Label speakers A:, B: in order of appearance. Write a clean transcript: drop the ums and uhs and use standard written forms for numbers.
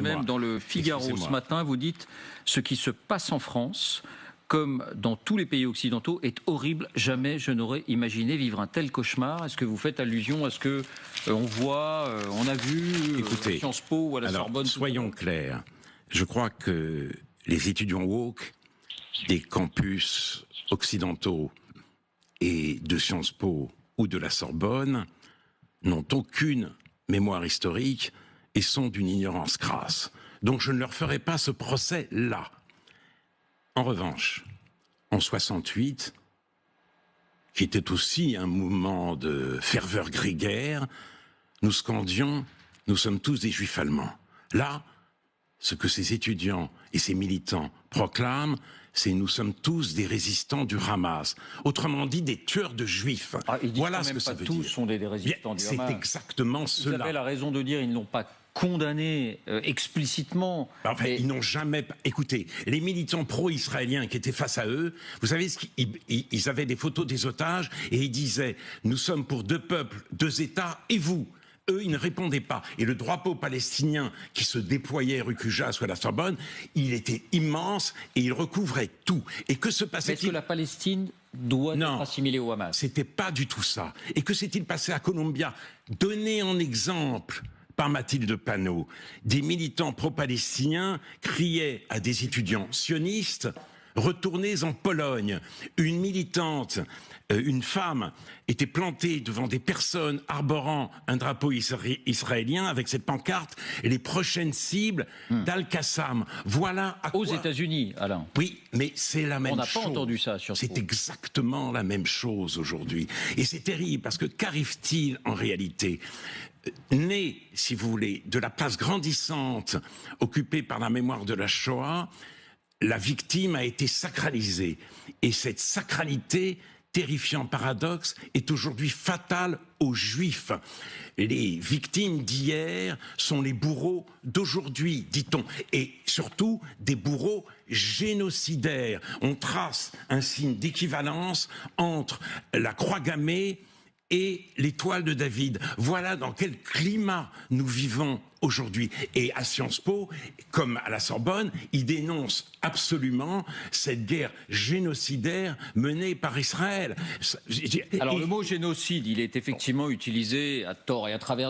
A: Même dans le Figaro ce matin, vous dites « Ce qui se passe en France, comme dans tous les pays occidentaux, est horrible. Jamais je n'aurais imaginé vivre un tel cauchemar ». Est-ce que vous faites allusion à ce que on voit, on a vu à Sciences Po ou à la Sorbonne?
B: Soyons clairs. Je crois que les étudiants woke des campus occidentaux et de Sciences Po ou de la Sorbonne n'ont aucune mémoire historique et sont d'une ignorance crasse. Donc je ne leur ferai pas ce procès-là. En revanche, en 68, qui était aussi un mouvement de ferveur grégaire, nous scandions « Nous sommes tous des juifs allemands ». Là, ce que ces étudiants et ces militants proclament, c'est « Nous sommes tous des résistants du Hamas ». Autrement dit, des tueurs de juifs.
A: Voilà ce que ça veut dire. Tous sont des résistants du Hamas.
B: C'est exactement cela.
A: Vous avez la raison de dire ils n'ont pas condamné explicitement.
B: Enfin, ils n'ont jamais... Écoutez, les militants pro-israéliens qui étaient face à eux, vous savez, ils avaient des photos des otages et ils disaient « Nous sommes pour deux peuples, deux États, et vous ?» Eux, ils ne répondaient pas. Et le drapeau palestinien qui se déployait rue Cujas ou à la Sorbonne, il était immense et il recouvrait tout. Et que se passait-il?
A: Est-ce que la Palestine doit être assimilée au Hamas?
B: C'était pas du tout ça. Et que s'est-il passé à Columbia? Donné en exemple par Mathilde Panot, des militants pro-palestiniens criaient à des étudiants sionistes « Retournez en Pologne ». Une militante, une femme, était plantée devant des personnes arborant un drapeau israélien avec cette pancarte « Les prochaines cibles d'Al-Qassam ». Voilà à quoi...
A: Aux États-Unis, Alain.
B: Oui, mais c'est la même chose.
A: On n'a pas entendu ça sur
B: C'est exactement la même chose aujourd'hui. Et c'est terrible parce que qu'arrive-t-il en réalité? Né, si vous voulez, de la place grandissante occupée par la mémoire de la Shoah, la victime a été sacralisée. Et cette sacralité, terrifiant paradoxe, est aujourd'hui fatale aux Juifs. Les victimes d'hier sont les bourreaux d'aujourd'hui, dit-on. Et surtout, des bourreaux génocidaires. On trace un signe d'équivalence entre la croix gammée et l'étoile de David. Voilà dans quel climat nous vivons aujourd'hui. Et à Sciences Po, comme à la Sorbonne, ils dénoncent absolument cette guerre génocidaire menée par Israël.
A: Alors le mot génocide, il est effectivement utilisé à tort et à travers.